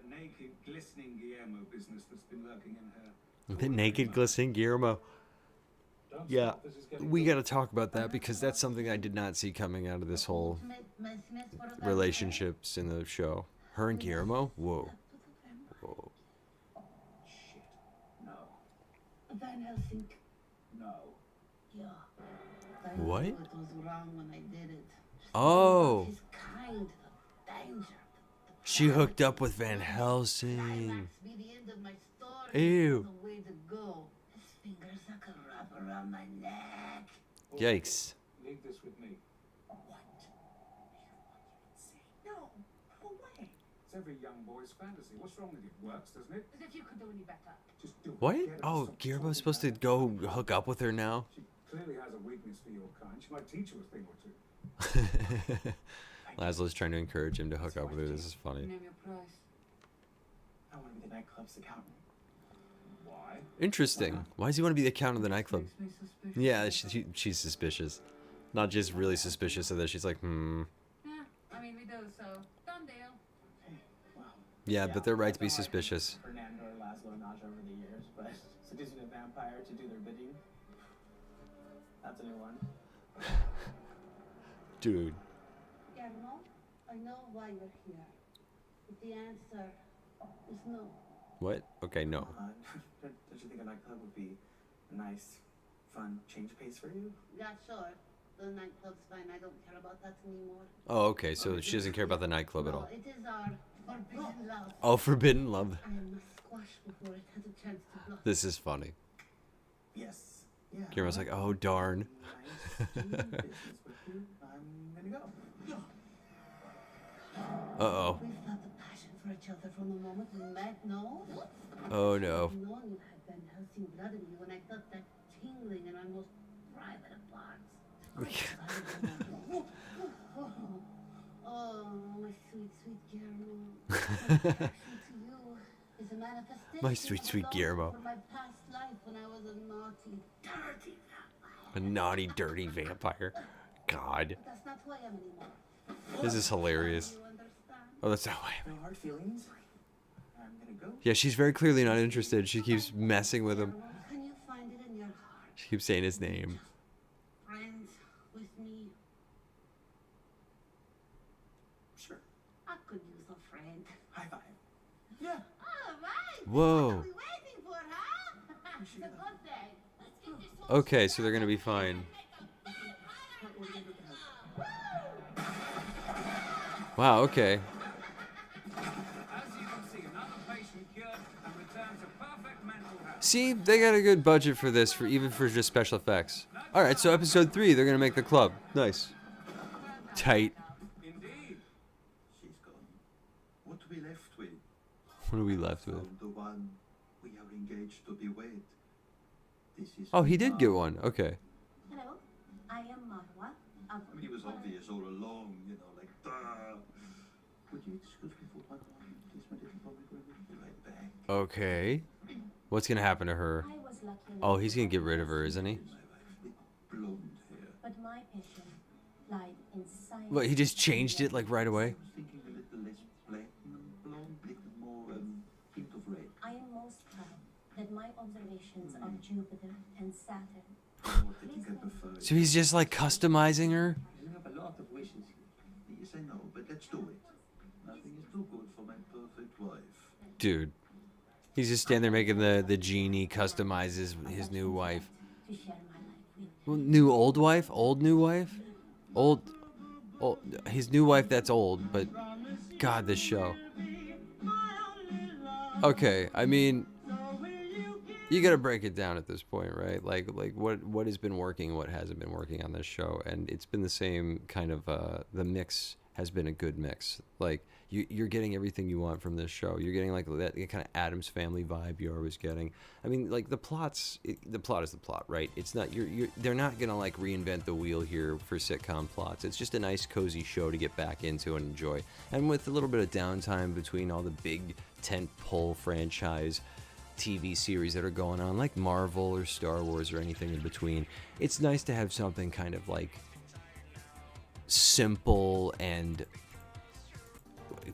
the naked, glistening Guillermo business that's been lurking in her. The naked glistening Guillermo. Don't Yeah, stop, this is getting we good. got to talk about that because that's something I did not see coming out of this whole Ultimate messiness for a vampire. relationships in the show. Her and Guillermo? Whoa. Whoa. Shit. No. Van Helsing. No. Yeah. I What? knew it was wrong when I did it. Oh. His kind of danger. She hooked up with Van Climax Helsing. be the end of my story. Ew. The way to go. His fingers like a wrap around my neck. Yikes. Leave this with me. No, no way. It's every young boy's fantasy. What's wrong with you? Works, doesn't it? As if you could do any better. Just do it. What? Get it. Oh, Stop Guillermo's talking supposed to about go hook up with her now? it. She clearly has a weakness for your kind. She might teach you a thing or two. Laszlo's trying to encourage him to hook up with her. This is funny. Name your price. I want to be the nightclub's accountant. Why? Interesting. Why does he want to be the accountant of the nightclub? Makes me suspicious. Yeah, she's suspicious. Not just really suspicious of that. She's like, Yeah, I mean we do, so done deal. Hey, well. Yeah, but they're right to be that's how I suspicious. Fernando or Laszlo and Naja over the years, but seducing a vampire to do their bidding. That's a new one. Dude. Guillermo, I know why you're here. But the answer is no. What? Okay, no. Don't you think a nightclub would be a nice, fun change pace for you? Yeah, sure. The nightclub's fine. I don't care about that anymore. Oh, okay, so she doesn't care about the nightclub at No, all. it is our forbidden love. Oh, forbidden love. I must squash before it has a chance to blossom. This is funny. Yes. Yeah. Guillermo's like, oh, darn. Nice to do business with you. I'm gonna go. Uh-oh. We felt the passion for each other from the moment we met, no? Oh, no. I've known you had Van Helsing blood in you, and I felt that tingling in our most private of parts. Oh, my sweet, sweet Guillermo. My attraction to you is a manifestation My sweet, sweet of love Guillermo. for my past life when I was a naughty, dirty vampire. A naughty, dirty vampire. God. But that's not who I am anymore. This is hilarious. You understand? Oh, that's not why. No hard feelings. I'm gonna go. Yeah, she's very clearly not interested. She keeps messing with him. Guillermo, can you find it in your heart? She keeps saying his name. Friends with me. Sure. I could use a friend. High five. Yeah. All right. Whoa. What are we waiting for, huh? It's a good day. Let's get this whole Okay, so they're gonna be fine. Wow, okay. As you can see, another patient cured and returned to See, they got a good budget for this, even for just special effects. All right, so episode 3, they're gonna make the club. Nice. Tight. Indeed. She's gone. What are we left with? What are we left with? Found the one. We are engaged to be wed. This is. Oh, he did get one. Okay. Hello, I am Marwa. I mean, it was obvious all along, you know, like, duh. Would you excuse me for 1 moment, please, my little pomegranate? Be right back. Okay. What's gonna happen to her? I was lucky enough Oh, he's gonna get rid of her, isn't he? My wife, with blonde hair. but my passion lied in science. What, he just changed it like right away? I was thinking a little less platinum blonde, a little more, hint of red. I am most proud that my observations of Jupiter and Saturn. What did you get prefer? So he's just like customizing her? You have a lot of wishes here. Yes, I know, but let's do it. Nothing is too good for my perfect wife. Dude. He's just standing there making the genie customizes his new wife. To share my life with. Well, new old wife? Old new wife? Old. His new wife that's old, but God, this show. Okay, I mean, you gotta break it down at this point, right? Like what has been working, what hasn't been working on this show, and it's been the same kind of the mix has been a good mix. Like you're getting everything you want from this show. You're getting like that kind of Addams Family vibe you're always getting. I mean, like the plot is the plot, right? It's not they're not gonna like reinvent the wheel here for sitcom plots. It's just a nice cozy show to get back into and enjoy, and with a little bit of downtime between all the big tentpole franchise TV series that are going on, like Marvel or Star Wars or anything in between. It's nice to have something kind of like simple and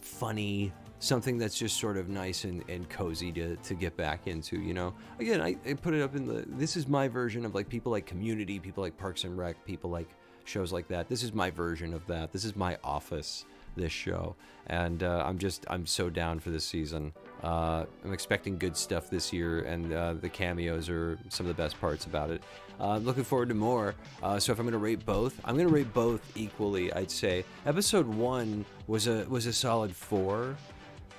funny, something that's just sort of nice and cozy to get back into, you know. Again, I put it up in this is my version of like people like Community, people like Parks and Rec, people like shows like that. This is my version of that. This is my Office, this show, and I'm so down for this season. I'm expecting good stuff this year, and the cameos are some of the best parts about it. Looking forward to more. So if I'm gonna rate both, I'm gonna rate both equally. I'd say episode 1 was a solid 4.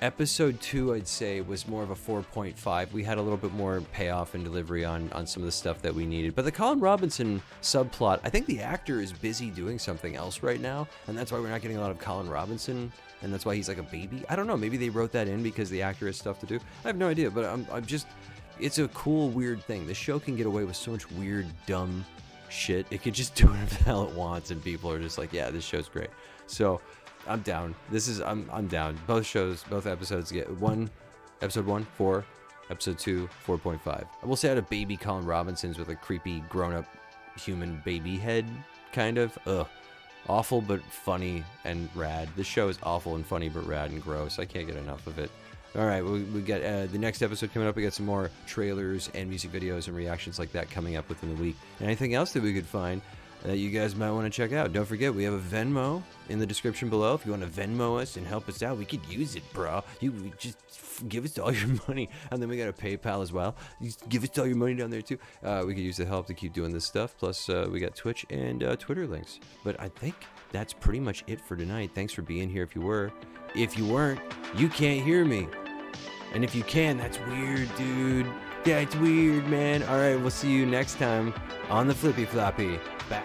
Episode 2, I'd say, was more of a 4.5. We had a little bit more payoff and delivery on some of the stuff that we needed. But the Colin Robinson subplot, I think the actor is busy doing something else right now, and that's why we're not getting a lot of Colin Robinson, and that's why he's like a baby. I don't know, maybe they wrote that in because the actor has stuff to do. I have no idea, but I'm just, it's a cool, weird thing. The show can get away with so much weird, dumb shit. It could just do whatever the hell it wants, and people are just like, yeah, this show's great. So I'm down. I'm down. Both shows, both episodes get episode 1, 4, episode 2, 4.5. I will say I had a baby Colin Robinson's with a creepy grown-up human baby head, kind of. Ugh. Awful but funny and rad. This show is awful and funny but rad and gross. I can't get enough of it. All right, we got the next episode coming up. We got some more trailers and music videos and reactions like that coming up within the week. Anything else that we could find that you guys might want to check out. Don't forget, we have a Venmo in the description below. If you want to Venmo us and help us out, we could use it, bro. You just give us all your money. And then we got a PayPal as well. You just give us all your money down there, too. We could use the help to keep doing this stuff. Plus, we got Twitch and Twitter links. But I think that's pretty much it for tonight. Thanks for being here if you were. If you weren't, you can't hear me. And if you can, that's weird, dude. Yeah, it's weird, man. All right, we'll see you next time on the Flippy Floppy. Back.